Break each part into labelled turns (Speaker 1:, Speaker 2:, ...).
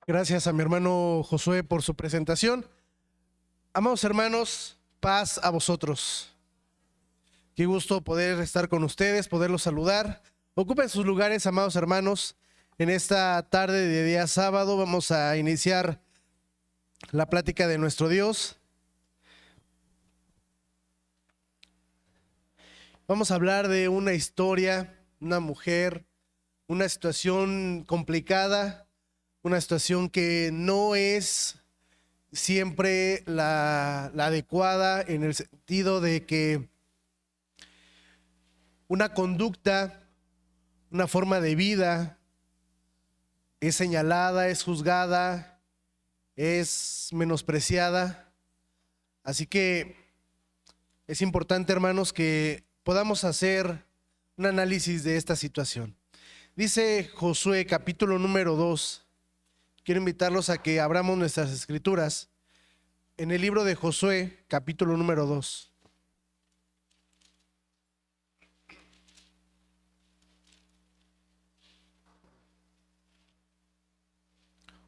Speaker 1: Gracias a mi hermano Josué por su presentación. Amados hermanos, paz a vosotros. Qué gusto poder estar con ustedes, poderlos saludar. Ocupen sus lugares, amados hermanos. En esta tarde de día sábado vamos a iniciar la plática de nuestro Dios. Vamos a hablar de una historia, una mujer, una situación complicada, una situación que no es siempre la adecuada, en el sentido de que una conducta, una forma de vida es señalada, es juzgada, es menospreciada. Así que es importante, hermanos, que podamos hacer un análisis de esta situación. Dice Josué capítulo número 2. Quiero invitarlos a que abramos nuestras escrituras en el libro de Josué capítulo número 2.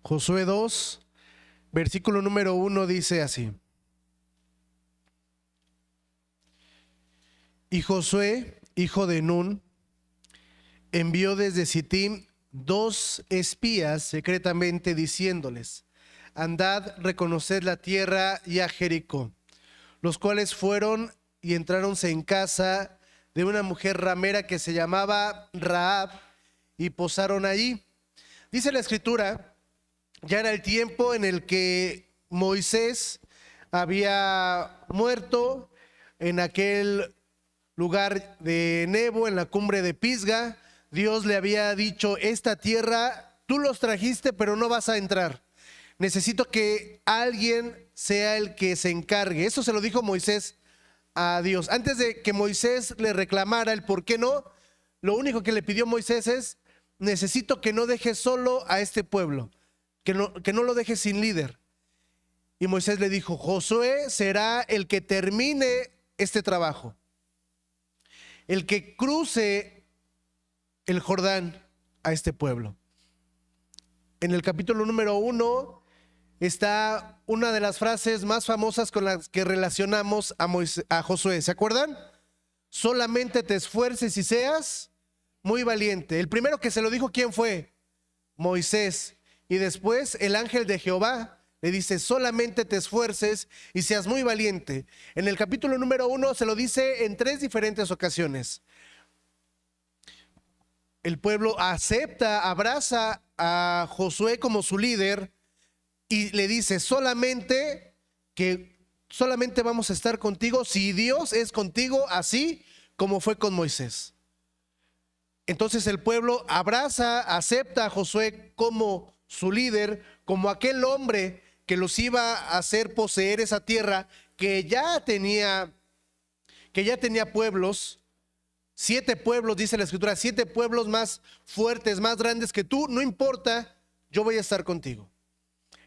Speaker 1: Josué 2, versículo número 1 dice así: Y Josué, hijo de Nun, envió desde Sittim 2 espías secretamente diciéndoles: andad, reconoced la tierra y a Jericó. Los cuales fueron y entráronse en casa de una mujer ramera que se llamaba Rahab y posaron allí. Dice la escritura, ya era el tiempo en el que Moisés había muerto en aquel lugar de Nebo, en la cumbre de Pisga. Dios le había dicho: esta tierra tú los trajiste, pero no vas a entrar. Necesito que alguien sea el que se encargue. Eso se lo dijo Moisés a Dios. Antes de que Moisés le reclamara el por qué no, lo único que le pidió Moisés es: necesito que no dejes solo a este pueblo, que no lo dejes sin líder. Y Moisés le dijo: Josué será el que termine este trabajo, el que cruce el Jordán a este pueblo. En el capítulo número 1 está una de las frases más famosas con las que relacionamos a Josué. ¿Se acuerdan? Solamente te esfuerces y seas muy valiente. El primero que se lo dijo, ¿quién fue? Moisés. Y después el ángel de Jehová le dice: solamente te esfuerces y seas muy valiente. En el capítulo número 1 se lo dice en 3 diferentes ocasiones. El pueblo acepta, abraza a Josué como su líder y le dice: solamente vamos a estar contigo si Dios es contigo, así como fue con Moisés. Entonces el pueblo abraza, acepta a Josué como su líder, como aquel hombre que los iba a hacer poseer esa tierra que ya tenía pueblos. 7 pueblos, dice la escritura, 7 pueblos más fuertes, más grandes que tú. No importa, yo voy a estar contigo.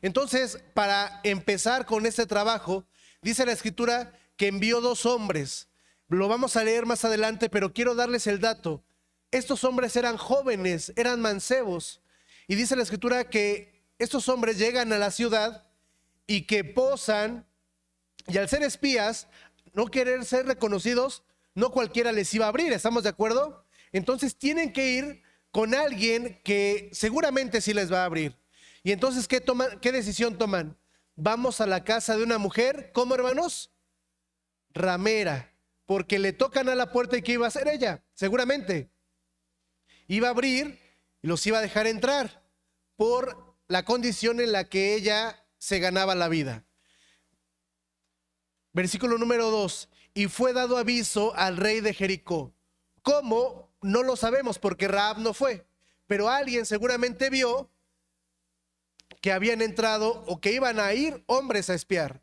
Speaker 1: Entonces, para empezar con este trabajo, dice la escritura que envió 2 hombres. Lo vamos a leer más adelante, pero quiero darles el dato. Estos hombres eran jóvenes, eran mancebos. Y dice la escritura que estos hombres llegan a la ciudad y que posan, y al ser espías, no querer ser reconocidos, no cualquiera les iba a abrir, ¿estamos de acuerdo? Entonces tienen que ir con alguien que seguramente sí les va a abrir. Y entonces, ¿qué decisión toman? Vamos a la casa de una mujer, ¿cómo, hermanos? Ramera, porque le tocan a la puerta. ¿Y qué iba a hacer ella? Seguramente iba a abrir y los iba a dejar entrar por la condición en la que ella se ganaba la vida. Versículo número 2: y fue dado aviso al rey de Jericó. ¿Cómo? No lo sabemos, porque Rahab no fue, pero alguien seguramente vio que habían entrado o que iban a ir hombres a espiar,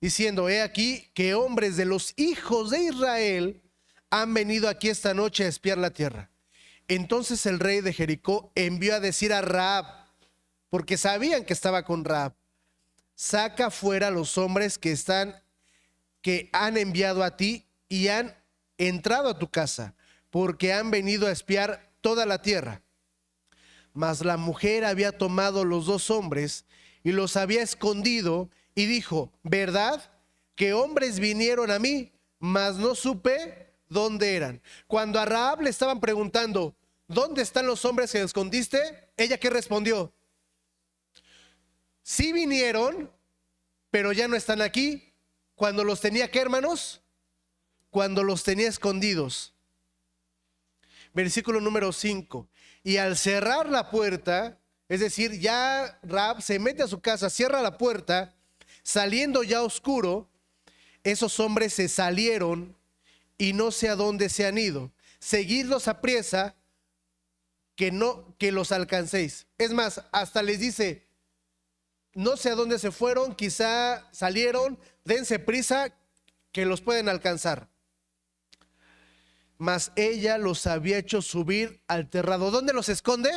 Speaker 1: diciendo: he aquí que hombres de los hijos de Israel han venido aquí esta noche a espiar la tierra. Entonces el rey de Jericó envió a decir a Rahab, porque sabían que estaba con Rahab: saca fuera los hombres que han enviado a ti y han entrado a tu casa, porque han venido a espiar toda la tierra. Mas la mujer había tomado los dos hombres y los había escondido y dijo: ¿verdad que hombres vinieron a mí? Mas no supe dónde eran. Cuando a Rahab le estaban preguntando: ¿dónde están los hombres que escondiste? ¿Ella qué respondió? Sí vinieron, pero ya no están aquí. Cuando los tenía, ¿qué, hermanos? Cuando los tenía escondidos. Versículo número 5. Y al cerrar la puerta, es decir, ya Rahab se mete a su casa, cierra la puerta, saliendo ya oscuro, esos hombres se salieron y no sé a dónde se han ido. Seguidlos apriesa, que los alcancéis. Es más, hasta les dice: no sé a dónde se fueron, quizá salieron, dense prisa, que los pueden alcanzar. Mas ella los había hecho subir al terrado. ¿Dónde los esconde?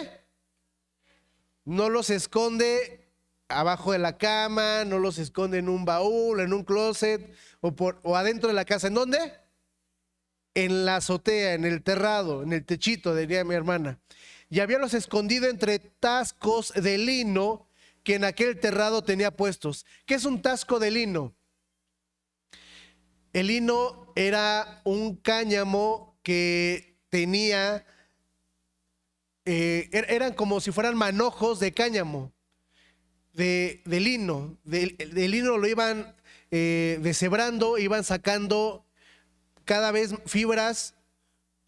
Speaker 1: No los esconde abajo de la cama, no los esconde en un baúl, en un closet o adentro de la casa. ¿En dónde? En la azotea, en el terrado, en el techito, diría mi hermana. Y había los escondido entre tascos de lino que en aquel terrado tenía puestos. ¿Qué es un tasco de lino? El lino era un cáñamo que tenía, eran como si fueran manojos de cáñamo, de lino. De lino lo iban deshebrando, iban sacando cada vez fibras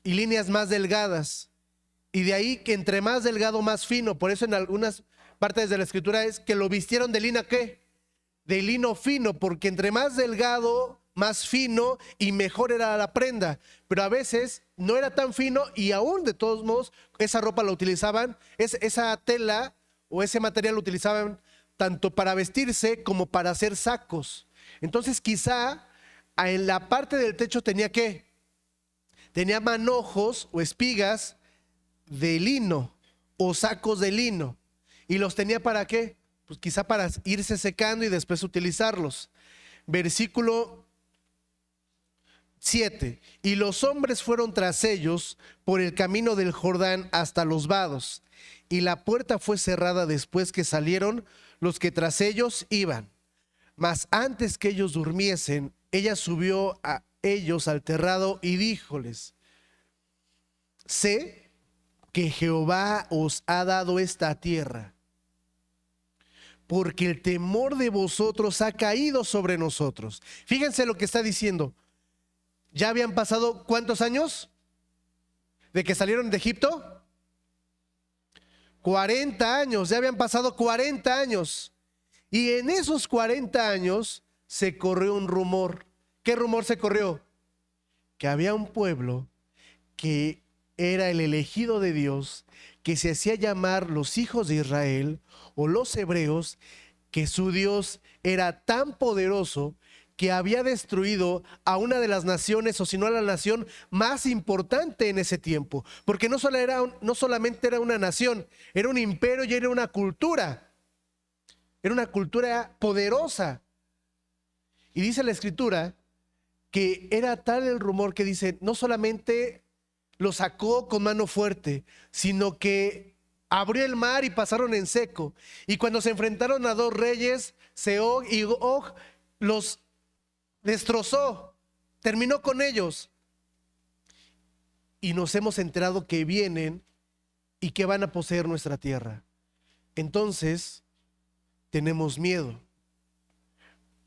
Speaker 1: y líneas más delgadas. Y de ahí que entre más delgado, más fino. Por eso en algunas partes de la escritura es que lo vistieron de lino, ¿qué? De lino fino, porque entre más delgado, más fino y mejor era la prenda. Pero a veces no era tan fino y aún de todos modos esa ropa la utilizaban, esa tela o ese material lo utilizaban tanto para vestirse como para hacer sacos. Entonces quizá en la parte del techo tenía ¿qué? Tenía manojos o espigas de lino o sacos de lino. ¿Y los tenía para qué? Pues quizá para irse secando y después utilizarlos. Versículo 7. Y los hombres fueron tras ellos por el camino del Jordán hasta los vados. Y la puerta fue cerrada después que salieron los que tras ellos iban. Mas antes que ellos durmiesen, ella subió a ellos al terrado y díjoles: sé que Jehová os ha dado esta tierra, porque el temor de vosotros ha caído sobre nosotros. Fíjense lo que está diciendo. ¿Ya habían pasado cuántos años de que salieron de Egipto? 40 años, ya habían pasado 40 años. Y en esos 40 años se corrió un rumor. ¿Qué rumor se corrió? Que había un pueblo que era el elegido de Dios, que se hacía llamar los hijos de Israel o los hebreos, que su Dios era tan poderoso que había destruido a una de las naciones, o si no a la nación más importante en ese tiempo. Porque no solamente era una nación, era un imperio y era una cultura. Era una cultura poderosa. Y dice la escritura que era tal el rumor que dice, no solamente lo sacó con mano fuerte, sino que abrió el mar y pasaron en seco. Y cuando se enfrentaron a dos reyes, Sehón y Og, los destrozó, terminó con ellos. Y nos hemos enterado que vienen y que van a poseer nuestra tierra. Entonces, tenemos miedo.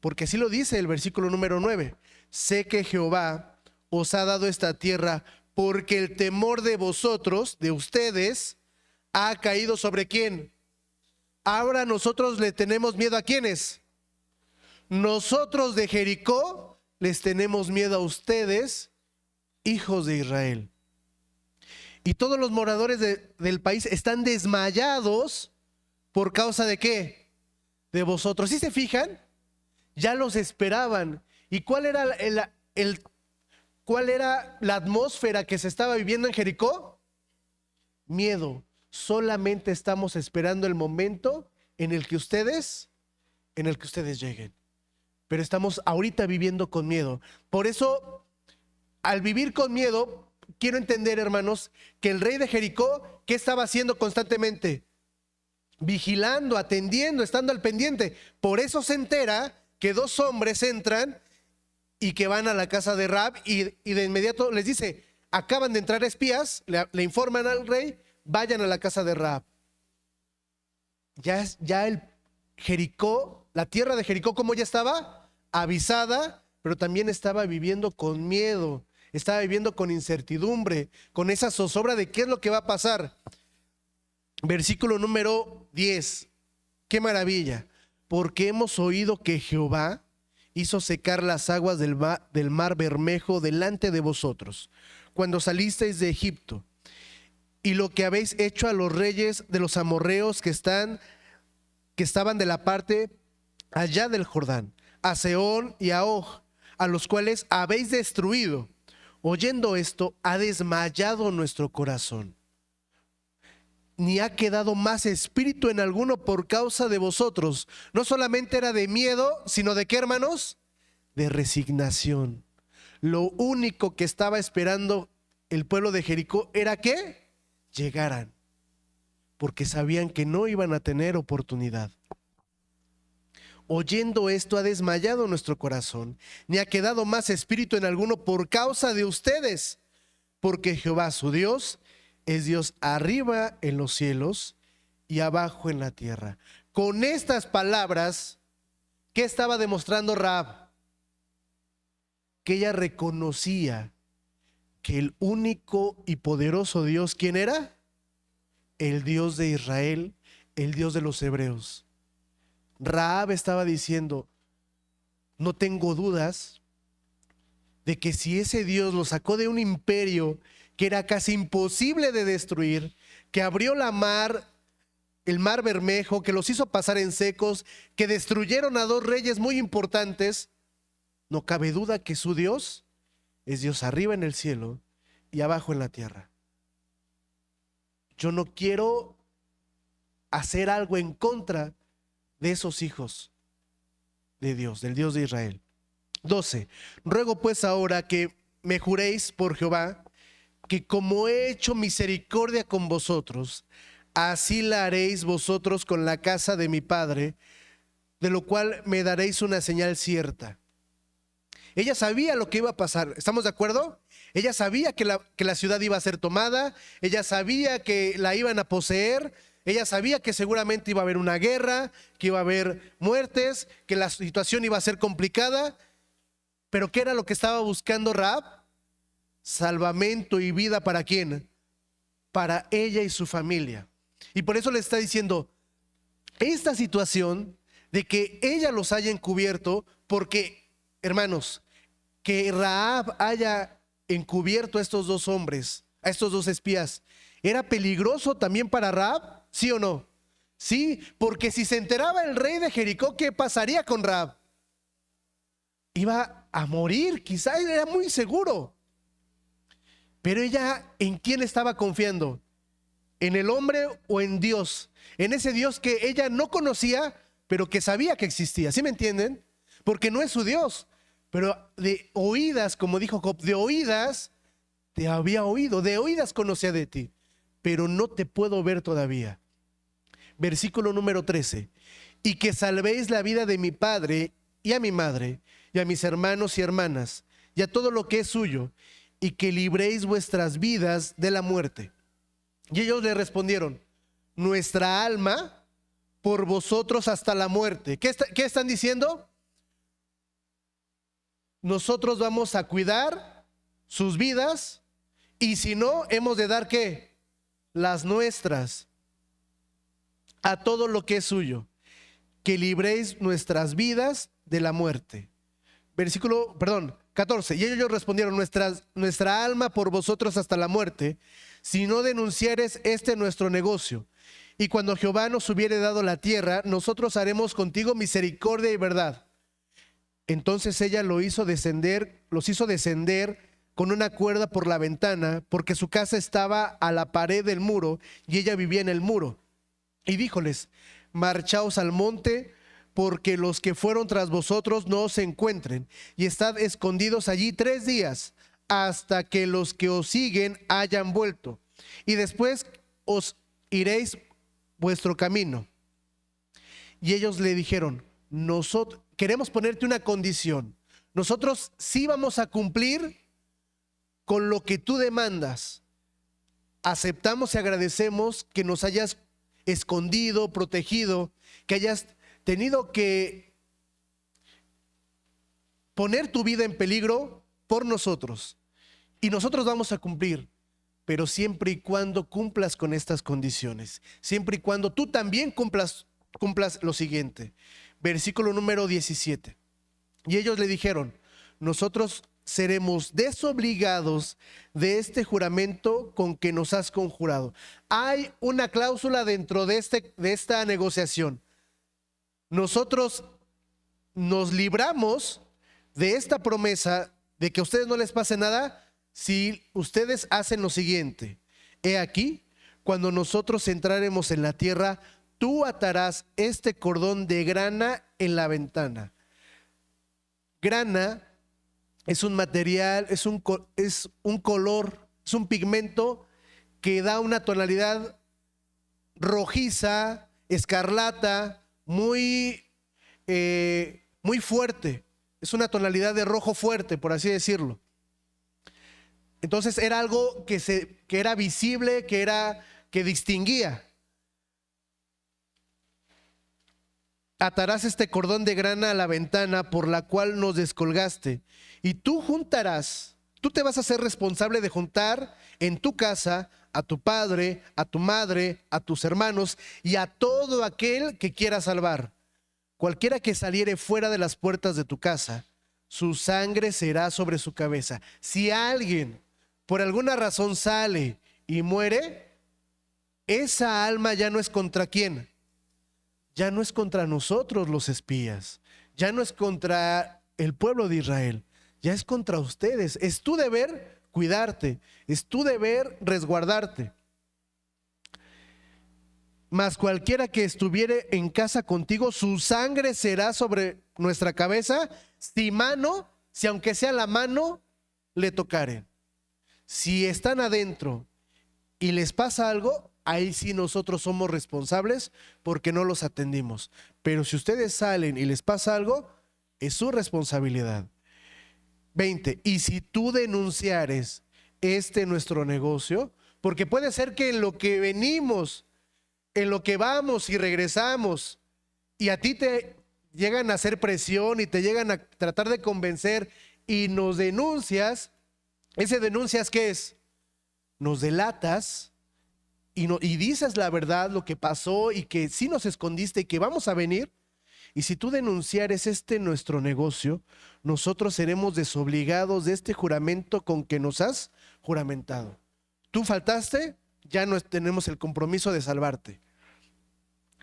Speaker 1: Porque así lo dice el versículo número 9. Sé que Jehová os ha dado esta tierra porque el temor de vosotros, de ustedes, ha caído sobre ¿quién? Ahora nosotros le tenemos miedo ¿a quiénes? Nosotros de Jericó les tenemos miedo a ustedes, hijos de Israel. Y todos los moradores del país están desmayados por causa de ¿qué? De vosotros. ¿Sí se fijan? Ya los esperaban. ¿Y cuál era la atmósfera que se estaba viviendo en Jericó? Miedo. Solamente estamos esperando el momento en el que ustedes lleguen. Pero estamos ahorita viviendo con miedo. Por eso, al vivir con miedo, quiero entender, hermanos, que el rey de Jericó, ¿qué estaba haciendo constantemente? Vigilando, atendiendo, estando al pendiente. Por eso se entera que dos hombres entran y que van a la casa de Rahab y de inmediato les dice, acaban de entrar espías, le informan al rey, vayan a la casa de Rahab. Ya el Jericó, la tierra de Jericó, ¿cómo ya estaba? Avisada, pero también estaba viviendo con miedo, estaba viviendo con incertidumbre, con esa zozobra de qué es lo que va a pasar. Versículo número 10. Qué maravilla. Porque hemos oído que Jehová hizo secar las aguas del mar Bermejo delante de vosotros, cuando salisteis de Egipto, y lo que habéis hecho a los reyes de los amorreos que estaban de la parte allá del Jordán, a Sehón y a Og, a los cuales habéis destruido. Oyendo esto, ha desmayado nuestro corazón, ni ha quedado más espíritu en alguno por causa de vosotros. No solamente era de miedo, sino de qué, hermanos, de resignación. Lo único que estaba esperando el pueblo de Jericó era que llegaran, porque sabían que no iban a tener oportunidad. Oyendo esto, ha desmayado nuestro corazón, ni ha quedado más espíritu en alguno por causa de ustedes, porque Jehová su Dios es Dios arriba en los cielos y abajo en la tierra. Con estas palabras, ¿qué estaba demostrando Rahab? Que ella reconocía que el único y poderoso Dios, ¿quién era? El Dios de Israel, el Dios de los hebreos. Rahab estaba diciendo, no tengo dudas de que si ese Dios lo sacó de un imperio que era casi imposible de destruir, que abrió la mar, el mar Bermejo, que los hizo pasar en secos, que destruyeron a dos reyes muy importantes, no cabe duda que su Dios es Dios arriba en el cielo y abajo en la tierra. Yo no quiero hacer algo en contra de esos hijos de Dios, del Dios de Israel. 12. Ruego pues ahora que me juréis por Jehová, que como he hecho misericordia con vosotros, así la haréis vosotros con la casa de mi padre, de lo cual me daréis una señal cierta. Ella sabía lo que iba a pasar, ¿estamos de acuerdo? Ella sabía que la ciudad iba a ser tomada, ella sabía que la iban a poseer, ella sabía que seguramente iba a haber una guerra, que iba a haber muertes, que la situación iba a ser complicada. Pero ¿qué era lo que estaba buscando Rahab? Salvamento y vida, ¿para quién? Para ella y su familia. Y por eso le está diciendo, esta situación de que ella los haya encubierto, porque, hermanos, que Rahab haya encubierto a estos dos hombres, a estos dos espías, ¿era peligroso también para Rahab? ¿Sí o no? Sí, porque si se enteraba el rey de Jericó, ¿qué pasaría con Rahab? Iba a morir, quizá era muy seguro. Pero ella, ¿en quién estaba confiando? ¿En el hombre o en Dios? En ese Dios que ella no conocía, pero que sabía que existía. ¿Sí me entienden? Porque no es su Dios. Pero de oídas, como dijo Job, de oídas te había oído, de oídas conocía de ti, pero no te puedo ver todavía. Versículo número 13. Y que salvéis la vida de mi padre y a mi madre y a mis hermanos y hermanas y a todo lo que es suyo, y que libréis vuestras vidas de la muerte. Y ellos le respondieron, nuestra alma por vosotros hasta la muerte. ¿Qué están diciendo? Nosotros vamos a cuidar sus vidas, y si no, hemos de dar ¿qué? Las nuestras a todo lo que es suyo, que libréis nuestras vidas de la muerte. 14. Y ellos respondieron, nuestra alma por vosotros hasta la muerte, si no denunciares nuestro negocio. Y cuando Jehová nos hubiere dado la tierra, nosotros haremos contigo misericordia y verdad. Entonces ella los hizo descender con una cuerda por la ventana, porque su casa estaba a la pared del muro y ella vivía en el muro. Y díjoles, marchaos al monte, porque los que fueron tras vosotros no os encuentren, y estad escondidos allí 3 días, hasta que los que os siguen hayan vuelto, y después os iréis vuestro camino. Y ellos le dijeron: nosotros queremos ponerte una condición. Nosotros sí vamos a cumplir con lo que tú demandas. Aceptamos y agradecemos que nos hayas escondido, protegido, que hayas tenido que poner tu vida en peligro por nosotros. Y nosotros vamos a cumplir, pero siempre y cuando cumplas con estas condiciones. Siempre y cuando tú también cumplas lo siguiente. Versículo número 17. Y ellos le dijeron: nosotros seremos desobligados de este juramento con que nos has conjurado. Hay una cláusula dentro de esta negociación. Nosotros nos libramos de esta promesa de que a ustedes no les pase nada si ustedes hacen lo siguiente. He aquí, cuando nosotros entraremos en la tierra, tú atarás este cordón de grana en la ventana. Grana es un material, es un color, es un pigmento que da una tonalidad rojiza, escarlata, muy fuerte. Es una tonalidad de rojo fuerte, por así decirlo. Entonces era algo que era visible, que distinguía. Atarás este cordón de grana a la ventana por la cual nos descolgaste, y tú te vas a ser responsable de juntar en tu casa a tu padre, a tu madre, a tus hermanos y a todo aquel que quiera salvar. Cualquiera que saliere fuera de las puertas de tu casa, su sangre será sobre su cabeza. Si alguien por alguna razón sale y muere, esa alma ya no es contra quién. Ya no es contra nosotros los espías, ya no es contra el pueblo de Israel, ya es contra ustedes. Es tu deber cuidarte, es tu deber resguardarte. Mas cualquiera que estuviere en casa contigo, su sangre será sobre nuestra cabeza, si aunque sea la mano, le tocare. Si están adentro y les pasa algo, ahí sí nosotros somos responsables porque no los atendimos. Pero si ustedes salen y les pasa algo, es su responsabilidad. 20. Y si tú denunciares nuestro negocio, porque puede ser que en lo que venimos, en lo que vamos y regresamos, y a ti te llegan a hacer presión y te llegan a tratar de convencer y nos denuncias, ¿ese denuncias qué es? Nos delatas. Y dices la verdad, lo que pasó y que sí nos escondiste y que vamos a venir. Y si tú denunciares nuestro negocio, nosotros seremos desobligados de este juramento con que nos has juramentado. Tú faltaste, ya no tenemos el compromiso de salvarte.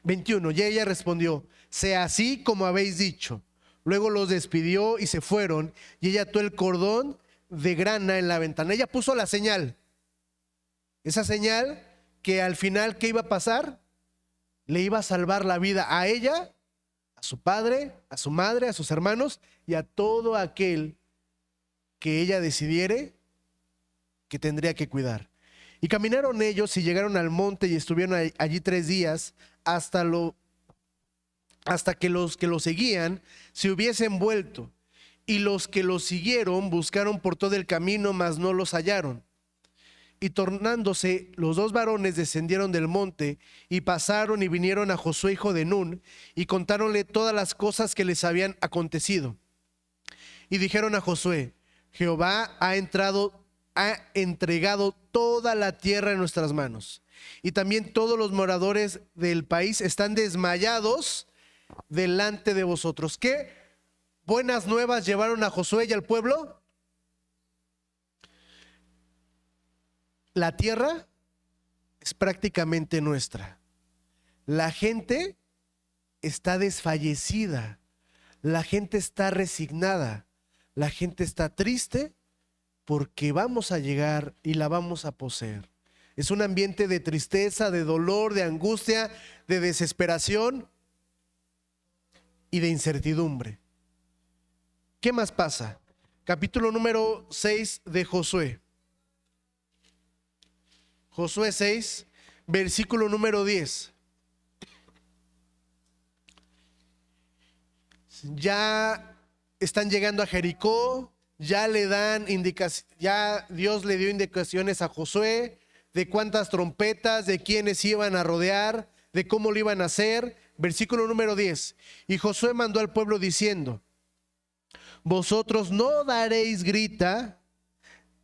Speaker 1: 21. Y ella respondió: sea así como habéis dicho. Luego los despidió y se fueron, y ella ató el cordón de grana en la ventana. Ella puso la señal. Esa señal que al final, ¿qué iba a pasar? Le iba a salvar la vida a ella, a su padre, a su madre, a sus hermanos y a todo aquel que ella decidiere que tendría que cuidar. Y caminaron ellos y llegaron al monte y estuvieron allí 3 días hasta que los que lo seguían se hubiesen vuelto. Y los que los siguieron buscaron por todo el camino, mas no los hallaron. Y tornándose, los 2 varones descendieron del monte y pasaron y vinieron a Josué hijo de Nun y contáronle todas las cosas que les habían acontecido. Y dijeron a Josué: Jehová ha entregado toda la tierra en nuestras manos, y también todos los moradores del país están desmayados delante de vosotros. ¿Qué buenas nuevas llevaron a Josué y al pueblo? La tierra es prácticamente nuestra. La gente está desfallecida. La gente está resignada. La gente está triste porque vamos a llegar y la vamos a poseer. Es un ambiente de tristeza, de dolor, de angustia, de desesperación y de incertidumbre. ¿Qué más pasa? capítulo número 6 de Josué. Josué 6, versículo número 10. Ya están llegando a Jericó, ya le dan indicaciones, ya Dios le dio indicaciones a Josué de cuántas trompetas, de quiénes iban a rodear, de cómo lo iban a hacer. Versículo número 10. Y Josué mandó al pueblo diciendo: vosotros no daréis grita,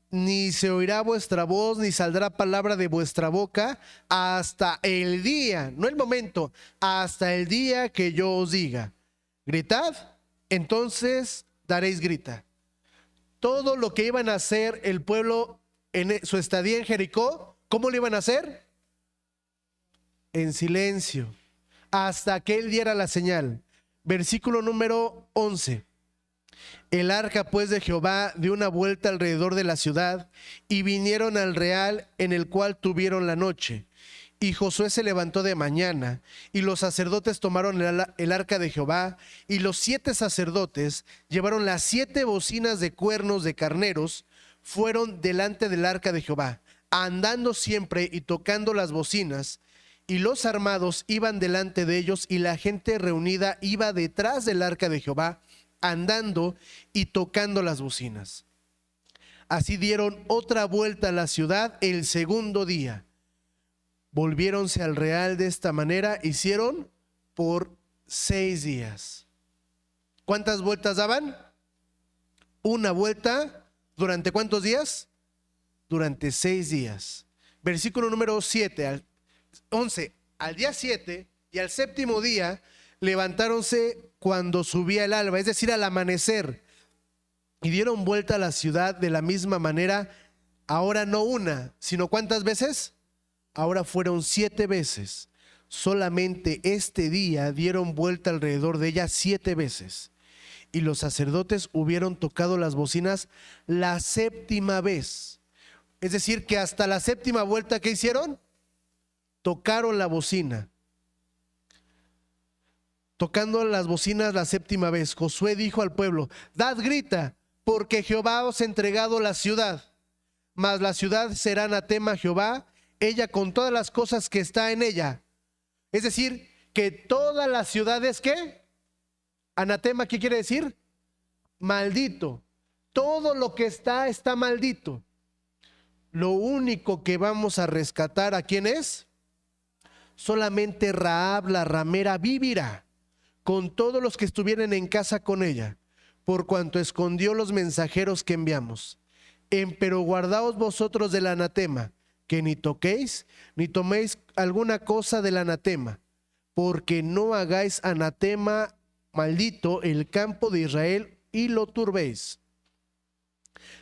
Speaker 1: ni se oirá vuestra voz, ni saldrá palabra de vuestra boca hasta el día, no el momento, hasta el día que yo os diga: gritad, entonces daréis grita. Todo lo que iban a hacer el pueblo en su estadía en Jericó, ¿cómo lo iban a hacer? En silencio, hasta que él diera la señal. Versículo número 11. El arca pues de Jehová dio una vuelta alrededor de la ciudad, y vinieron al real en el cual tuvieron la noche. Y Josué se levantó de mañana, y los sacerdotes tomaron el arca de Jehová, y los 7 sacerdotes llevaron las 7 bocinas de cuernos de carneros, fueron delante del arca de Jehová, andando siempre y tocando las bocinas, y los armados iban delante de ellos, y la gente reunida iba detrás del arca de Jehová, andando y tocando las bocinas. Así dieron otra vuelta a la ciudad el segundo día. Volviéronse al real de esta manera, hicieron por 6 días. ¿Cuántas vueltas daban? Una vuelta. ¿Durante cuántos días? Durante 6 días. Versículo número 11. Al día 7 y al séptimo día levantáronse cuando subía el alba, es decir, al amanecer, y dieron vuelta a la ciudad de la misma manera. Ahora no una, sino ¿cuántas veces? Ahora fueron 7 veces. Solamente este día dieron vuelta alrededor de ella 7 veces. Y los sacerdotes hubieron tocado las bocinas la 7ª vez. Es decir, que hasta la 7ª vuelta, ¿qué hicieron? Tocaron la bocina. Tocando las bocinas la 7ª vez, Josué dijo al pueblo: dad grita, porque Jehová os ha entregado la ciudad. Mas la ciudad será anatema a Jehová, ella con todas las cosas que está en ella. Es decir, que toda la ciudad es ¿qué? Anatema, ¿qué quiere decir? Maldito. Todo lo que está maldito. Lo único que vamos a rescatar, ¿a quién es? Solamente Rahab la ramera vivirá, con todos los que estuvieran en casa con ella, por cuanto escondió los mensajeros que enviamos. Empero guardaos vosotros del anatema, que ni toquéis, ni toméis alguna cosa del anatema, porque no hagáis anatema maldito el campo de Israel y lo turbéis.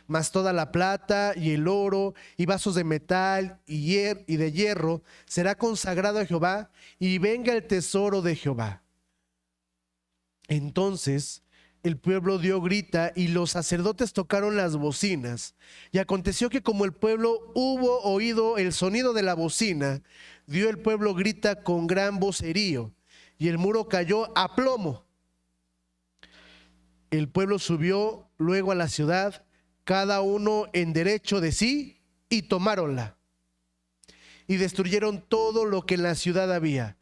Speaker 1: Mas toda la plata y el oro y vasos de metal y de hierro será consagrado a Jehová, y venga el tesoro de Jehová. Entonces el pueblo dio grita, y los sacerdotes tocaron las bocinas. Y aconteció que como el pueblo hubo oído el sonido de la bocina, dio el pueblo grita con gran vocerío, y el muro cayó a plomo. El pueblo subió luego a la ciudad, cada uno en derecho de sí, y tomáronla. Y destruyeron todo lo que en la ciudad había,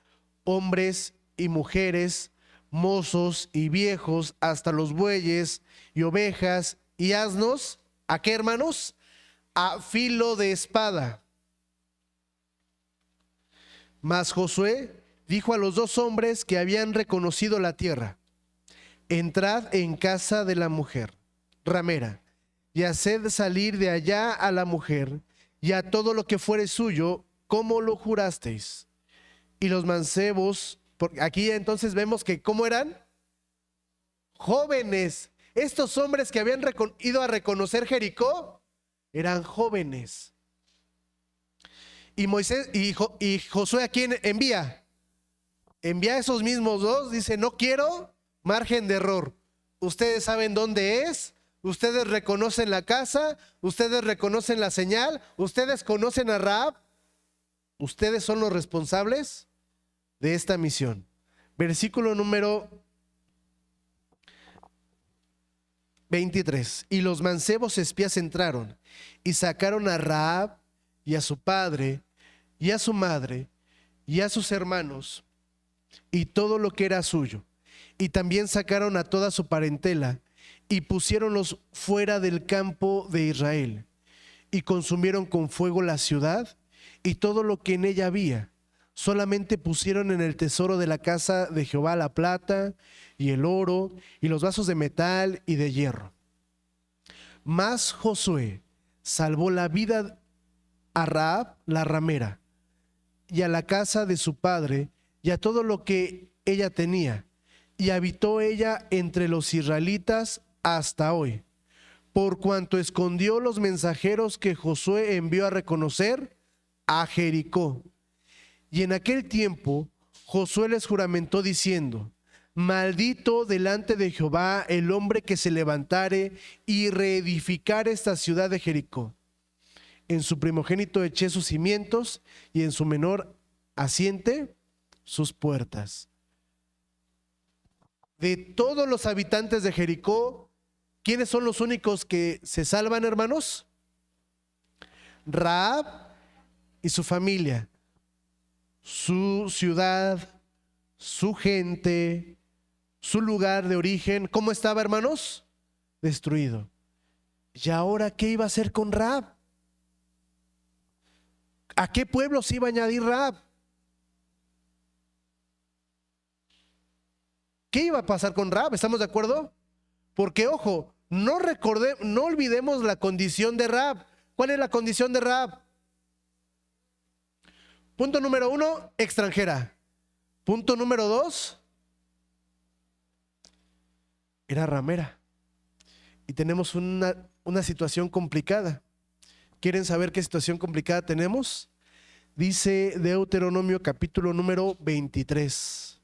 Speaker 1: hombres y mujeres, mozos y viejos, hasta los bueyes y ovejas y asnos. ¿A qué, hermanos? A filo de espada. Mas Josué dijo a los 2 hombres que habían reconocido la tierra: entrad en casa de la mujer ramera, y haced salir de allá a la mujer y a todo lo que fuere suyo, como lo jurasteis. Y los mancebos, porque aquí entonces vemos que ¿cómo eran? Jóvenes. Estos hombres que habían ido a reconocer Jericó eran jóvenes. Y Moisés y Josué, ¿a quién envía? Envía a esos mismos 2. Dice: no quiero margen de error. Ustedes saben dónde es, ustedes reconocen la casa, ustedes reconocen la señal, ustedes conocen a Rahab. Ustedes son los responsables de esta misión. Versículo número 23. Y los mancebos espías entraron y sacaron a Rahab y a su padre y a su madre y a sus hermanos y todo lo que era suyo. Y también sacaron a toda su parentela y pusiéronlos fuera del campo de Israel. Y consumieron con fuego la ciudad y todo lo que en ella había. Solamente pusieron en el tesoro de la casa de Jehová la plata y el oro y los vasos de metal y de hierro. Mas Josué salvó la vida a Rahab la ramera y a la casa de su padre y a todo lo que ella tenía, y habitó ella entre los israelitas hasta hoy, por cuanto escondió los mensajeros que Josué envió a reconocer a Jericó. Y en aquel tiempo Josué les juramentó diciendo: maldito delante de Jehová el hombre que se levantare y reedificare esta ciudad de Jericó. En su primogénito eché sus cimientos y en su menor asiente sus puertas. De todos los habitantes de Jericó, ¿quiénes son los únicos que se salvan, hermanos? Rahab y su familia, su ciudad, su gente, su lugar de origen. ¿Cómo estaba, hermanos? Destruido. ¿Y ahora qué iba a hacer con Rahab? ¿A qué pueblo se iba a añadir Rahab? ¿Qué iba a pasar con Rahab? ¿Estamos de acuerdo? Porque, ojo, no olvidemos la condición de Rahab. ¿Cuál es la condición de Rahab? Punto número 1, extranjera. Punto número 2, era ramera. Y tenemos una situación complicada. ¿Quieren saber qué situación complicada tenemos? Dice Deuteronomio capítulo número 23.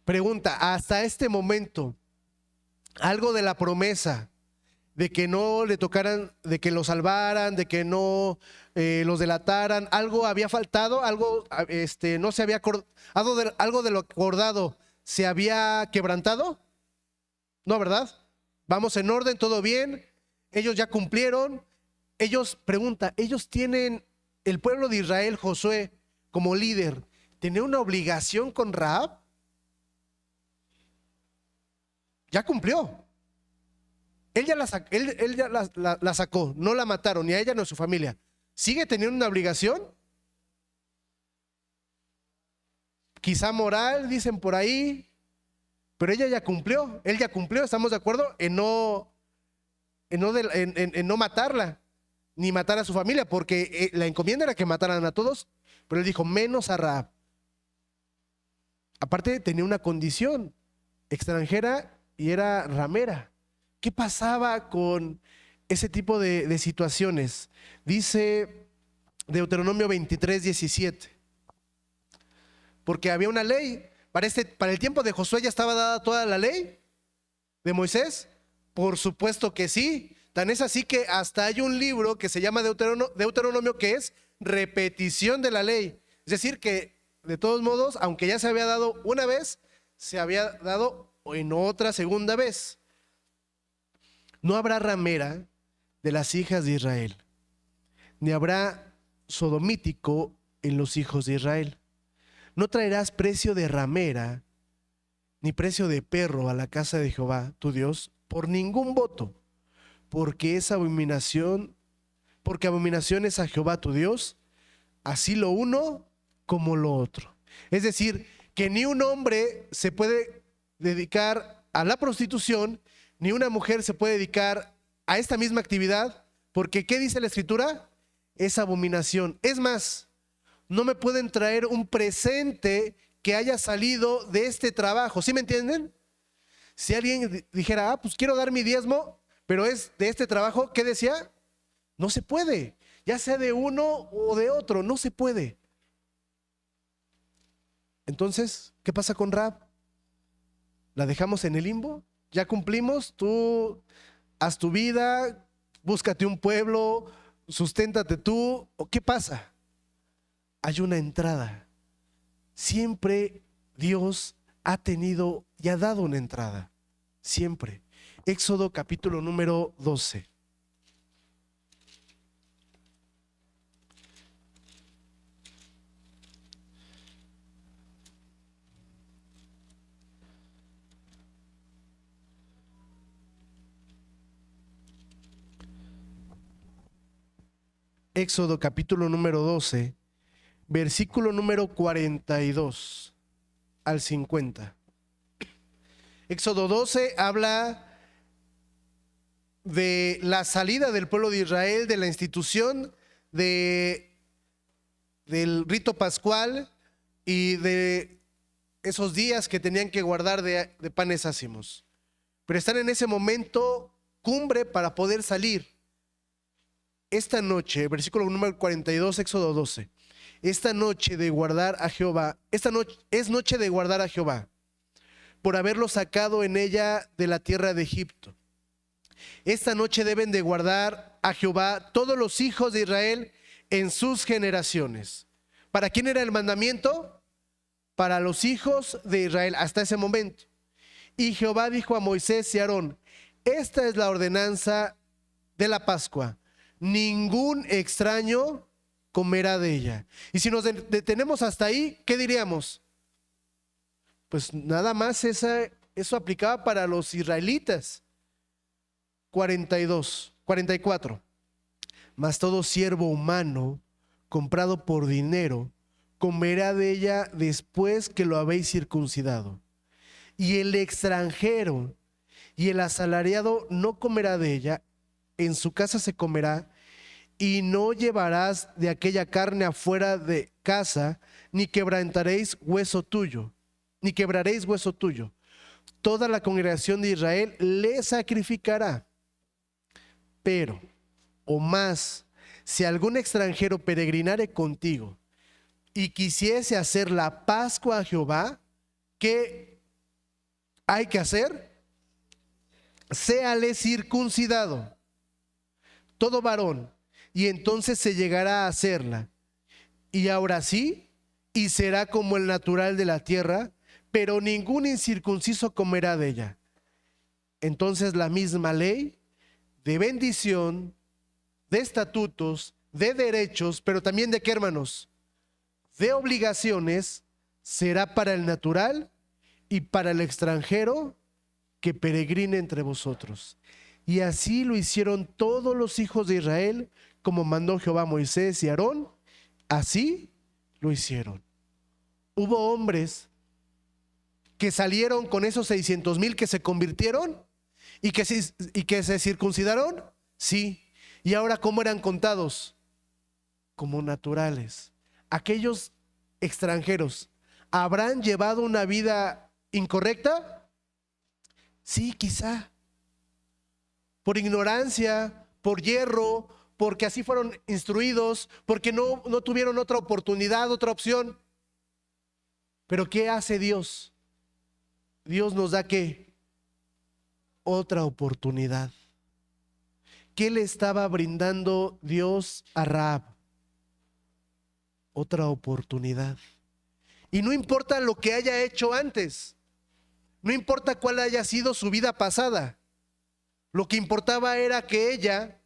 Speaker 1: Pregunta: hasta este momento, algo de la promesa de que no le tocaran, de que lo salvaran, de que no los delataran, algo había faltado, algo no se había algo de lo acordado se había quebrantado. No, ¿verdad? Vamos en orden, todo bien, ellos ya cumplieron. Ellos tienen, el pueblo de Israel, Josué como líder, ¿tenía una obligación con Rahab? Ya cumplió. Él ya la sacó, no la mataron, ni a ella ni a su familia. ¿Sigue teniendo una obligación? Quizá moral, dicen por ahí, pero ella ya cumplió, él ya cumplió. ¿Estamos de acuerdo en no matarla, ni matar a su familia? Porque la encomienda era que mataran a todos, pero él dijo menos a Rahab. Aparte tenía una condición, extranjera, y era ramera. ¿Qué pasaba con ese tipo de situaciones? Dice Deuteronomio 23, 17. Porque había una ley. Para el tiempo de Josué ya estaba dada toda la ley de Moisés. Por supuesto que sí. Tan es así que hasta hay un libro que se llama Deuteronomio, que es repetición de la ley. Es decir que, de todos modos, aunque ya se había dado una vez, se había dado en otra segunda vez. No habrá ramera de las hijas de Israel, ni habrá sodomítico en los hijos de Israel. No traerás precio de ramera, ni precio de perro a la casa de Jehová, tu Dios, por ningún voto, porque abominación es a Jehová tu Dios, así lo uno como lo otro. Es decir, que ni un hombre se puede dedicar a la prostitución, ni una mujer se puede dedicar a esta misma actividad, porque ¿qué dice la Escritura? Es abominación. Es más, no me pueden traer un presente que haya salido de este trabajo. ¿Sí me entienden? Si alguien dijera, pues quiero dar mi diezmo, pero es de este trabajo, ¿qué decía? No se puede, ya sea de uno o de otro, no se puede. Entonces, ¿qué pasa con Rahab? ¿La dejamos en el limbo? Ya cumplimos, tú haz tu vida, búscate un pueblo, susténtate tú. ¿O qué pasa? Hay una entrada. Siempre Dios ha tenido y ha dado una entrada. Siempre. Éxodo capítulo número 12. Éxodo capítulo número 12, versículo número 42 al 50. Éxodo 12 habla de la salida del pueblo de Israel, de la institución del rito pascual y de esos días que tenían que guardar de panes ácimos. Pero están en ese momento cumbre para poder salir. Esta noche, versículo número 42, Éxodo 12. Esta noche de guardar a Jehová, esta noche es noche de guardar a Jehová, por haberlo sacado en ella de la tierra de Egipto. Esta noche deben de guardar a Jehová todos los hijos de Israel en sus generaciones. ¿Para quién era el mandamiento? Para los hijos de Israel hasta ese momento. Y Jehová dijo a Moisés y a Aarón: esta es la ordenanza de la Pascua. Ningún extraño comerá de ella. Y si nos detenemos hasta ahí, ¿qué diríamos? Pues nada más eso aplicaba para los israelitas. 44. Mas todo siervo humano comprado por dinero comerá de ella después que lo habéis circuncidado. Y el extranjero y el asalariado no comerá de ella, en su casa se comerá, y no llevarás de aquella carne afuera de casa, ni quebrantaréis hueso tuyo, ni quebraréis hueso tuyo. Toda la congregación de Israel le sacrificará. Pero, o más, si algún extranjero peregrinare contigo y quisiese hacer la Pascua a Jehová, ¿qué hay que hacer? Séale circuncidado todo varón, y entonces se llegará a hacerla. Y ahora sí, y será como el natural de la tierra, pero ningún incircunciso comerá de ella. Entonces la misma ley de bendición, de estatutos, de derechos, pero también de qué, hermanos, de obligaciones, será para el natural y para el extranjero que peregrine entre vosotros. Y así lo hicieron todos los hijos de Israel, como mandó Jehová a Moisés y a Aarón, así lo hicieron. Hubo hombres que salieron con esos 600,000 que se convirtieron y que se circuncidaron, sí. Y ahora, ¿cómo eran contados? Como naturales. Aquellos extranjeros, ¿habrán llevado una vida incorrecta? Sí, quizá. Por ignorancia, por yerro, porque así fueron instruidos, porque no tuvieron otra oportunidad, otra opción. Pero ¿qué hace Dios? Dios nos da ¿qué? Otra oportunidad. ¿Qué le estaba brindando Dios a Rahab? Otra oportunidad. Y no importa lo que haya hecho antes, no importa cuál haya sido su vida pasada, lo que importaba era que ella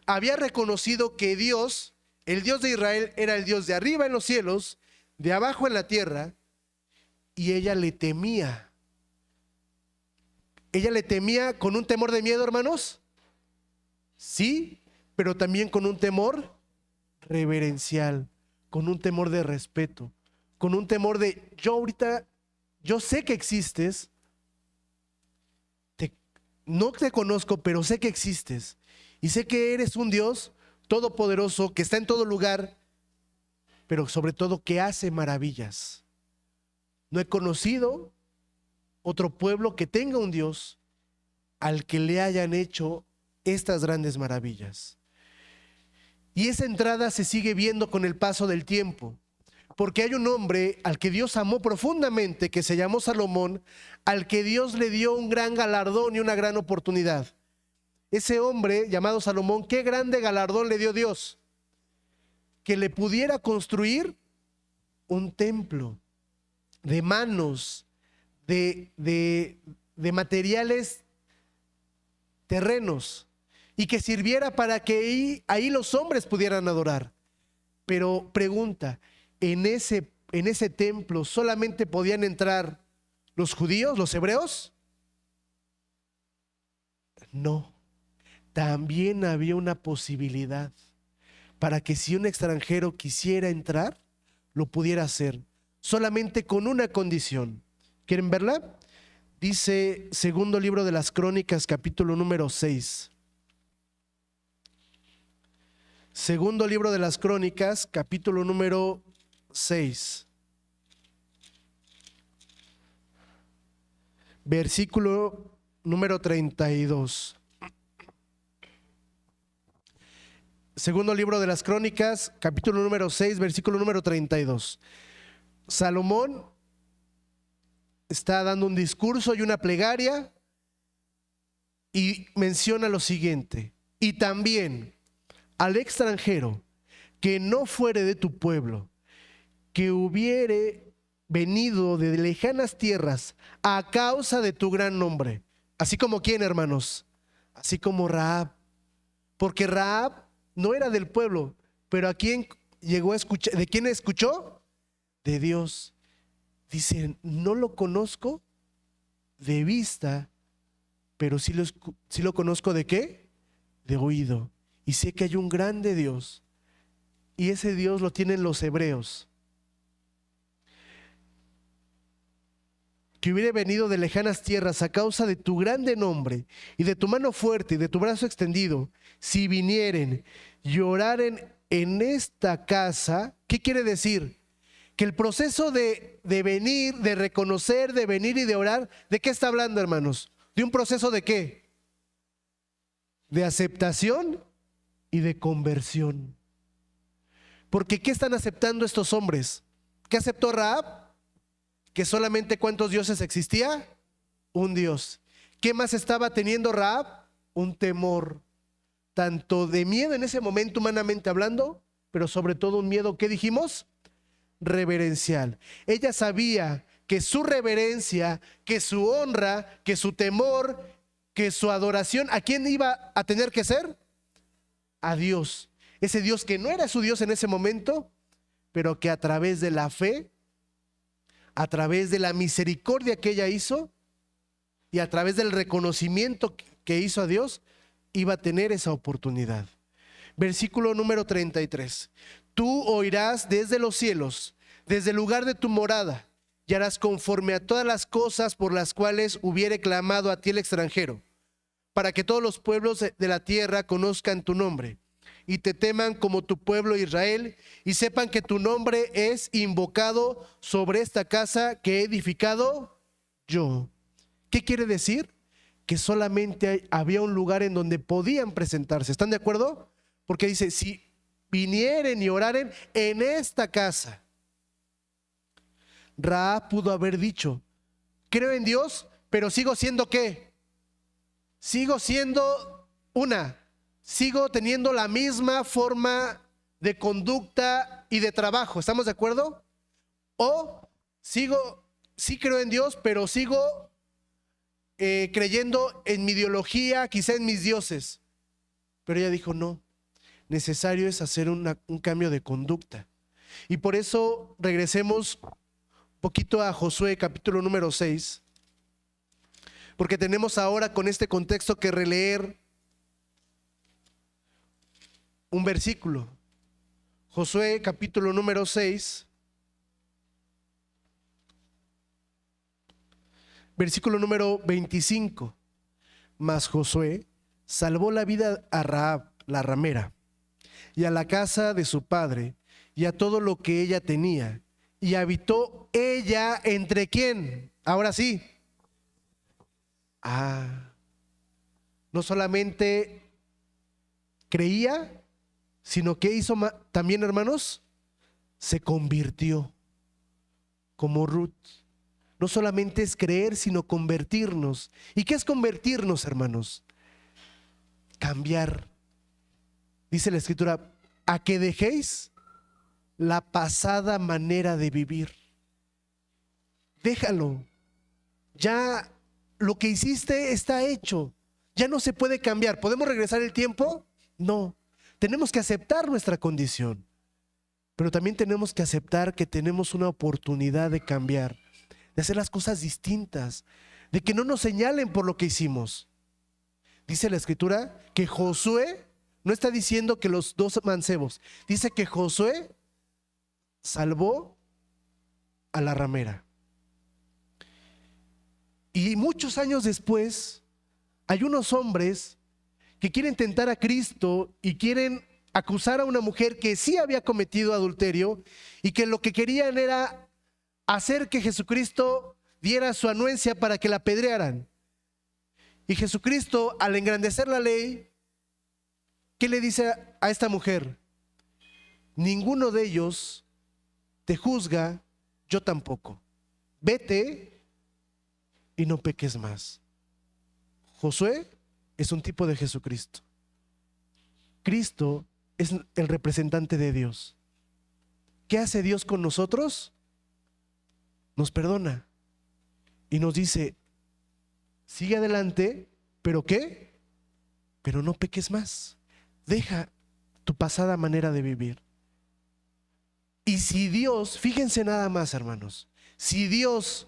Speaker 1: había reconocido que Dios, el Dios de Israel, era el Dios de arriba en los cielos, de abajo en la tierra, y ella le temía. ¿Ella le temía con un temor de miedo, hermanos? Sí, pero también con un temor reverencial, con un temor de respeto, con un temor de yo sé que existes, no te conozco, pero sé que existes y sé que eres un Dios todopoderoso que está en todo lugar, pero sobre todo que hace maravillas. No he conocido otro pueblo que tenga un Dios al que le hayan hecho estas grandes maravillas. Y esa entrada se sigue viendo con el paso del tiempo, porque hay un hombre al que Dios amó profundamente, que se llamó Salomón, al que Dios le dio un gran galardón y una gran oportunidad. Ese hombre llamado Salomón, ¿qué grande galardón le dio Dios? Que le pudiera construir un templo. de manos, de materiales terrenos, y que sirviera para que ahí los hombres pudieran adorar. Pero pregunta, ¿en ese templo solamente podían entrar los judíos, los hebreos? No, también había una posibilidad para que si un extranjero quisiera entrar, lo pudiera hacer, solamente con una condición. ¿Quieren verla? Dice segundo libro de las Crónicas, capítulo número 6. Segundo libro de las Crónicas, capítulo número 6. Versículo número 32. Segundo libro de las Crónicas, capítulo número 6, versículo número 32. Salomón está dando un discurso y una plegaria y menciona lo siguiente: y también al extranjero que no fuere de tu pueblo, que hubiere venido de lejanas tierras a causa de tu gran nombre. Así como quién, hermanos, así como Rahab, porque Rahab no era del pueblo, pero ¿a quién llegó a escuchar? ¿De quién escuchó? De Dios. Dice, no lo conozco de vista, pero sí lo conozco ¿de qué? De oído. Y sé que hay un grande Dios, y ese Dios lo tienen los hebreos. Que hubiere venido de lejanas tierras a causa de tu grande nombre y de tu mano fuerte y de tu brazo extendido, si vinieren y oraren en esta casa. ¿Qué quiere decir? Que el proceso de venir, de reconocer, de venir y de orar, ¿de qué está hablando, hermanos? ¿De un proceso de qué? De aceptación y de conversión. Porque ¿qué están aceptando estos hombres? ¿Qué aceptó Rahab? Que solamente ¿cuántos dioses existía? Un Dios. ¿Qué más estaba teniendo Rahab? Un temor, tanto de miedo en ese momento humanamente hablando, pero sobre todo un miedo, ¿qué dijimos? Reverencial. Ella sabía que su reverencia, que su honra, que su temor, que su adoración, ¿a quién iba a tener que ser? A Dios. Ese Dios que no era su Dios en ese momento, pero que a través de la fe, a través de la misericordia que ella hizo y a través del reconocimiento que hizo a Dios, iba a tener esa oportunidad. Versículo número 33. Tú oirás desde los cielos, desde el lugar de tu morada, y harás conforme a todas las cosas por las cuales hubiere clamado a ti el extranjero, para que todos los pueblos de la tierra conozcan tu nombre y te teman como tu pueblo Israel, y sepan que tu nombre es invocado sobre esta casa que he edificado yo. ¿Qué quiere decir? Que solamente había un lugar en donde podían presentarse. ¿Están de acuerdo? Porque dice, si vinieren y oraren en esta casa. Rahab pudo haber dicho, creo en Dios, pero sigo siendo ¿qué? Sigo siendo sigo teniendo la misma forma de conducta y de trabajo. ¿Estamos de acuerdo? O sí creo en Dios, pero sigo creyendo en mi ideología, quizá en mis dioses. Pero ella dijo, no, necesario es hacer un cambio de conducta. Y por eso regresemos un poquito a Josué capítulo número 6, porque tenemos ahora con este contexto que releer un versículo. Josué capítulo número 6, versículo número 25. Mas Josué salvó la vida a Rahab, la ramera, y a la casa de su padre, y a todo lo que ella tenía, y habitó ella entre ¿quién? Ahora sí. No solamente creía, sino que hizo también, hermanos, se convirtió como Ruth. No solamente es creer, sino convertirnos. ¿Y qué es convertirnos, hermanos? Cambiar. Dice la Escritura, a que dejéis la pasada manera de vivir. déjalo. Ya lo que hiciste está hecho. Ya no se puede cambiar. ¿Podemos regresar el tiempo? No. Tenemos que aceptar nuestra condición. Pero también tenemos que aceptar que tenemos una oportunidad de cambiar, de hacer las cosas distintas, de que no nos señalen por lo que hicimos. Dice la Escritura que Josué, no está diciendo que los dos mancebos, dice que Josué salvó a la ramera. Y muchos años después, hay unos hombres que quieren tentar a Cristo y quieren acusar a una mujer que sí había cometido adulterio y que lo que querían era hacer que Jesucristo diera su anuencia para que la apedrearan. Y Jesucristo, al engrandecer la ley, ¿qué le dice a esta mujer? Ninguno de ellos te juzga, yo tampoco. Vete y no peques más. Josué es un tipo de Jesucristo. Cristo es el representante de Dios. ¿Qué hace Dios con nosotros? Nos perdona y nos dice, sigue adelante, ¿pero qué? Pero no peques más. Deja tu pasada manera de vivir. Y si Dios, fíjense nada más, hermanos, si Dios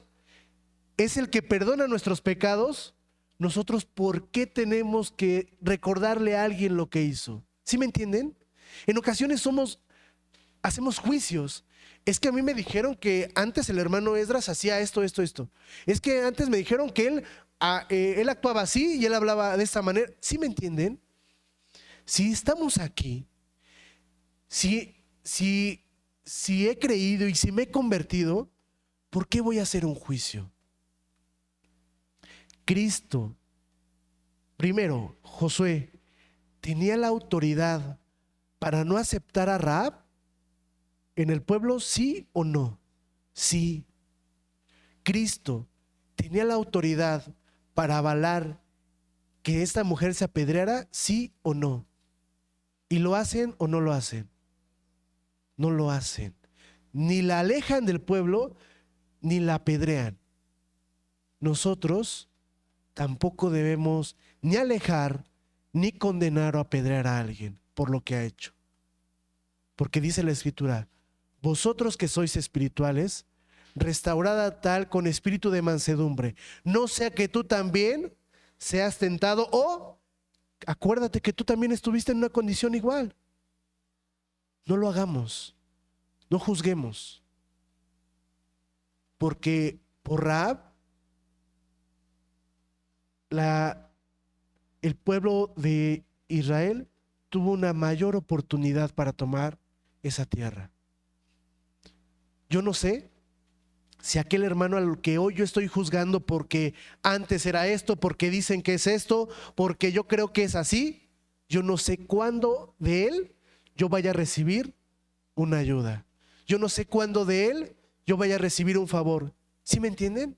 Speaker 1: es el que perdona nuestros pecados, nosotros, ¿por qué tenemos que recordarle a alguien lo que hizo? ¿Sí me entienden? En ocasiones hacemos juicios. Es que a mí me dijeron que antes el hermano Esdras hacía esto. Es que antes me dijeron que él actuaba así y él hablaba de esta manera. ¿Sí me entienden? Si estamos aquí, si he creído y si me he convertido, ¿por qué voy a hacer un juicio? Cristo, primero, Josué, tenía la autoridad para no aceptar a Rahab en el pueblo, ¿sí o no? Sí. Cristo tenía la autoridad para avalar que esta mujer se apedreara, ¿sí o no? ¿Y lo hacen o no lo hacen? No lo hacen. Ni la alejan del pueblo, ni la apedrean. Nosotros tampoco debemos ni alejar, ni condenar o apedrear a alguien por lo que ha hecho. Porque dice la Escritura, vosotros que sois espirituales, restaurad a tal con espíritu de mansedumbre, no sea que tú también seas tentado, o acuérdate que tú también estuviste en una condición igual. No lo hagamos, no juzguemos, porque por Rahab el pueblo de Israel tuvo una mayor oportunidad para tomar esa tierra. Yo no sé si aquel hermano al que hoy yo estoy juzgando porque antes era esto, porque dicen que es esto, porque yo creo que es así, yo no sé cuándo de él yo vaya a recibir una ayuda. Yo no sé cuándo de él yo vaya a recibir un favor. ¿Sí me entienden?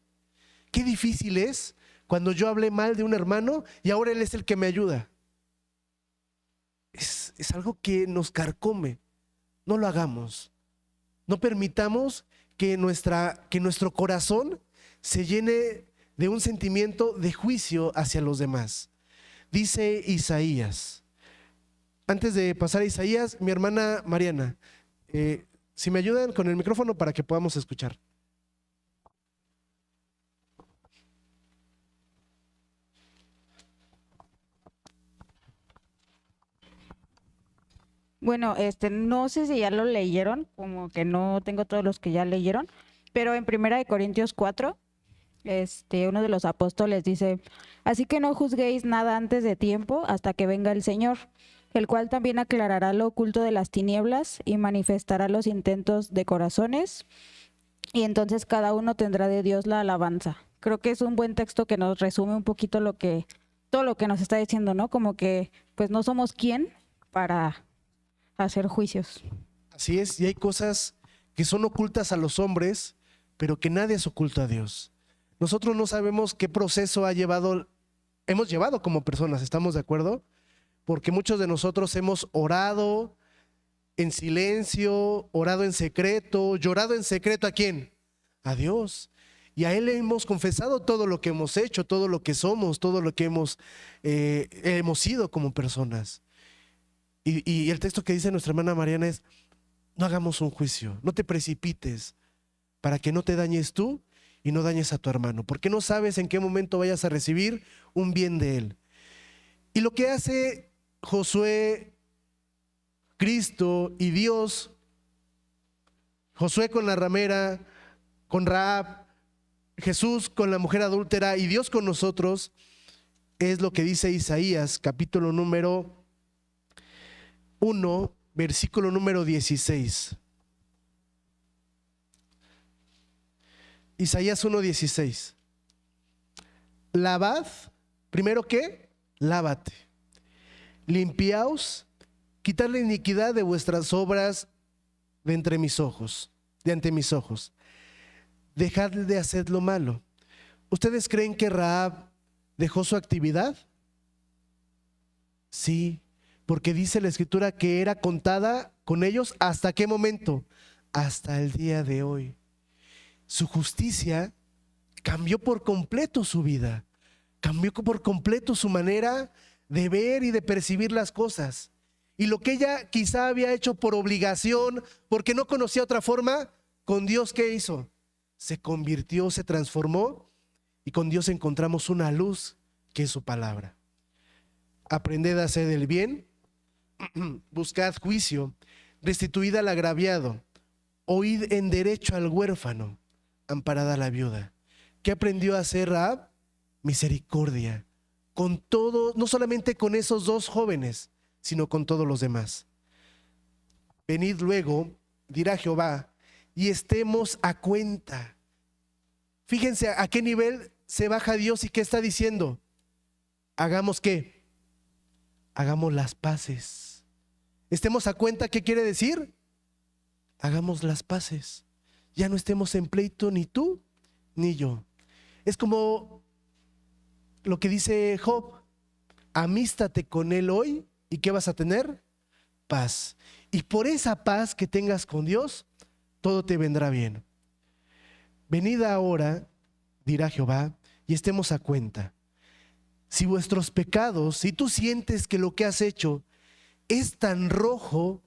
Speaker 1: Qué difícil es cuando yo hablé mal de un hermano y ahora él es el que me ayuda. Es algo que nos carcome. No lo hagamos. No permitamos que nuestro corazón se llene de un sentimiento de juicio hacia los demás. Dice Isaías. Antes de pasar a Isaías, mi hermana Mariana, si me ayudan con el micrófono para que podamos escuchar.
Speaker 2: Bueno, no sé si ya lo leyeron, como que no tengo todos los que ya leyeron, pero en 1 Corintios 4, uno de los apóstoles dice, así que no juzguéis nada antes de tiempo hasta que venga el Señor, el cual también aclarará lo oculto de las tinieblas y manifestará los intentos de corazones, y entonces cada uno tendrá de Dios la alabanza. Creo que es un buen texto que nos resume un poquito todo lo que nos está diciendo, ¿no? Como que pues no somos quién para hacer juicios.
Speaker 1: Así es, y hay cosas que son ocultas a los hombres, pero que nadie es oculto a Dios. Nosotros no sabemos qué proceso hemos llevado como personas, ¿estamos de acuerdo? Porque muchos de nosotros hemos orado en silencio, orado en secreto, llorado en secreto, ¿a quién? A Dios. Y a Él le hemos confesado todo lo que hemos hecho, todo lo que somos, todo lo que hemos sido como personas. Y el texto que dice nuestra hermana Mariana es: no hagamos un juicio, no te precipites para que no te dañes tú y no dañes a tu hermano, porque no sabes en qué momento vayas a recibir un bien de él. Y lo que hace Josué, Cristo y Dios, Josué con la ramera, con Rahab, Jesús con la mujer adúltera y Dios con nosotros, es lo que dice Isaías, capítulo número 1, versículo número 16. Isaías 1:16. Lavad, primero ¿qué? Lávate. Limpiaos, quitad la iniquidad de vuestras obras de entre mis ojos, de ante mis ojos. Dejad de hacer lo malo. ¿Ustedes creen que Rahab dejó su actividad? Sí, porque dice la escritura que era contada con ellos ¿hasta qué momento? Hasta el día de hoy. Su justicia cambió por completo su vida, cambió por completo su manera de ver y de percibir las cosas. Y lo que ella quizá había hecho por obligación, porque no conocía otra forma, con Dios, ¿qué hizo? Se convirtió, se transformó, y con Dios encontramos una luz que es su palabra. Aprended a hacer el bien, buscad juicio, restituid al agraviado, oíd en derecho al huérfano, amparada a la viuda. ¿Qué aprendió a hacer Rahab? Misericordia, con todo, no solamente con esos dos jóvenes, sino con todos los demás. Venid luego, dirá Jehová, y estemos a cuenta. Fíjense a qué nivel se baja Dios y qué está diciendo. Hagamos ¿qué? Hagamos las paces. Estemos a cuenta, ¿qué quiere decir? Hagamos las paces. Ya no estemos en pleito ni tú ni yo. Es como lo que dice Job: amístate con él hoy y ¿qué vas a tener? Paz. Y por esa paz que tengas con Dios, todo te vendrá bien. Venid ahora, dirá Jehová, y estemos a cuenta. Si vuestros pecados, si tú sientes que lo que has hecho es tan rojo,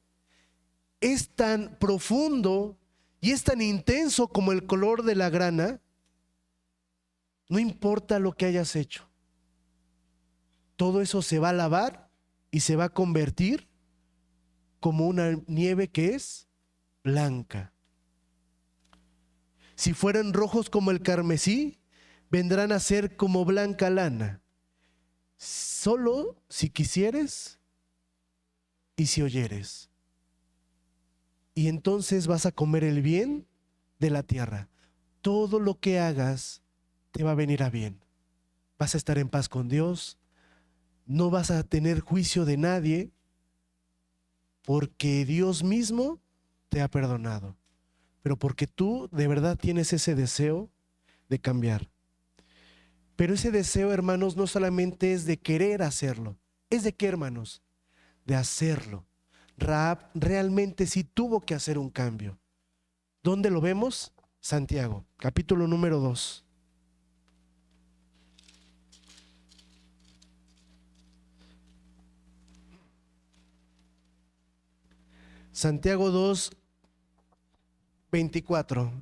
Speaker 1: es tan profundo y es tan intenso como el color de la grana, no importa lo que hayas hecho, todo eso se va a lavar y se va a convertir como una nieve que es blanca. Si fueran rojos como el carmesí, vendrán a ser como blanca lana. Solo si quisieres y si oyeres. Y entonces vas a comer el bien de la tierra. Todo lo que hagas te va a venir a bien. Vas a estar en paz con Dios. No vas a tener juicio de nadie, porque Dios mismo te ha perdonado. Pero porque tú de verdad tienes ese deseo de cambiar. Pero ese deseo, hermanos, no solamente es de querer hacerlo. ¿Es de qué, hermanos? De hacerlo. Rahab realmente sí tuvo que hacer un cambio. ¿Dónde lo vemos? Santiago, capítulo número 2. Santiago 2, 24.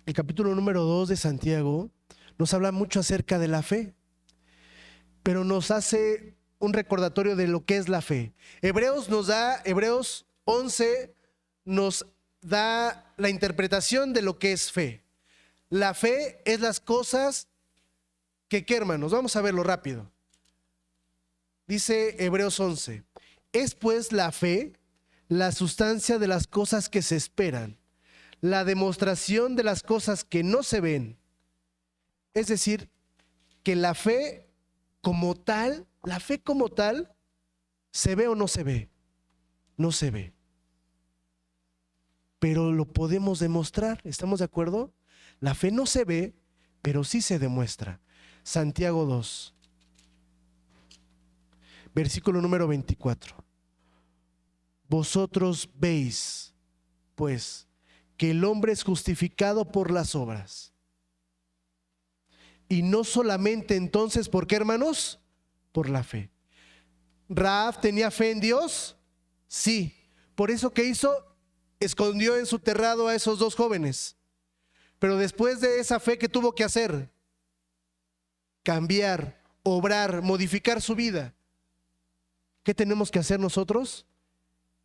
Speaker 1: El capítulo número 2 de Santiago nos habla mucho acerca de la fe, pero nos hace un recordatorio de lo que es la fe. Hebreos 11 nos da la interpretación de lo que es fe. La fe es las cosas que, ¿qué, hermanos? Vamos a verlo rápido. Dice Hebreos 11, es pues la fe la sustancia de las cosas que se esperan, la demostración de las cosas que no se ven. Es decir, que la fe como tal, ¿se ve o no se ve? No se ve. Pero lo podemos demostrar, ¿estamos de acuerdo? La fe no se ve, pero sí se demuestra. Santiago 2, versículo número 24. Vosotros veis, pues, que el hombre es justificado por las obras. Y no solamente entonces, ¿por qué, hermanos? Por la fe. ¿Rahab tenía fe en Dios? Sí. Por eso, ¿qué hizo? Escondió en su terrado a esos dos jóvenes. Pero después de esa fe, ¿qué tuvo que hacer? Cambiar, obrar, modificar su vida. ¿Qué tenemos que hacer nosotros?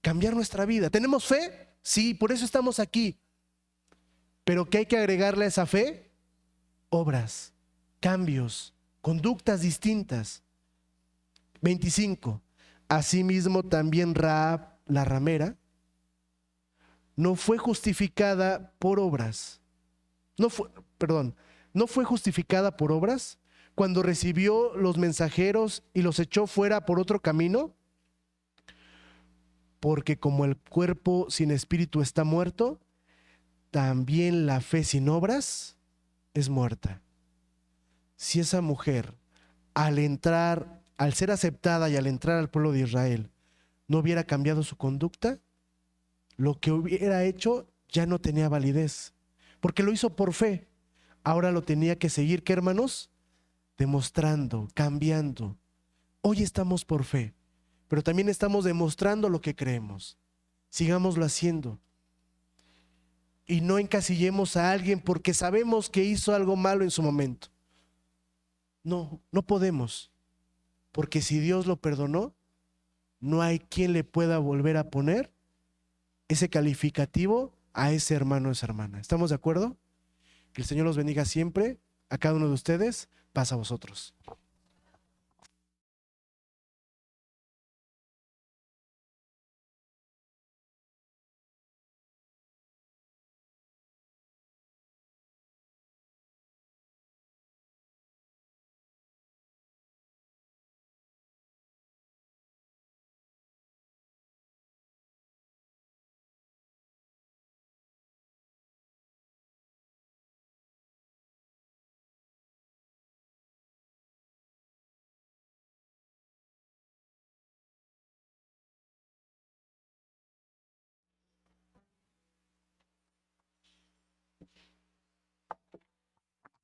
Speaker 1: Cambiar nuestra vida. ¿Tenemos fe? Sí, por eso estamos aquí. Pero ¿qué hay que agregarle a esa fe? Obras, cambios, conductas distintas. 25. Asimismo también Rahab, la ramera, no fue justificada por obras. No fue justificada por obras cuando recibió los mensajeros y los echó fuera por otro camino. Porque como el cuerpo sin espíritu está muerto, también la fe sin obras es muerta. Si esa mujer, al ser aceptada y al entrar al pueblo de Israel, no hubiera cambiado su conducta, lo que hubiera hecho ya no tenía validez, porque lo hizo por fe. Ahora lo tenía que seguir, ¿qué, hermanos? Demostrando, cambiando. Hoy estamos por fe, pero también estamos demostrando lo que creemos. Sigámoslo haciendo. Y no encasillemos a alguien porque sabemos que hizo algo malo en su momento. No, no podemos. Porque si Dios lo perdonó, no hay quien le pueda volver a poner ese calificativo a ese hermano o esa hermana. ¿Estamos de acuerdo? Que el Señor los bendiga siempre. A cada uno de ustedes, paz a vosotros.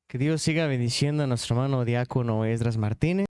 Speaker 3: Que Dios siga bendiciendo a nuestro hermano diácono Esdras Martínez.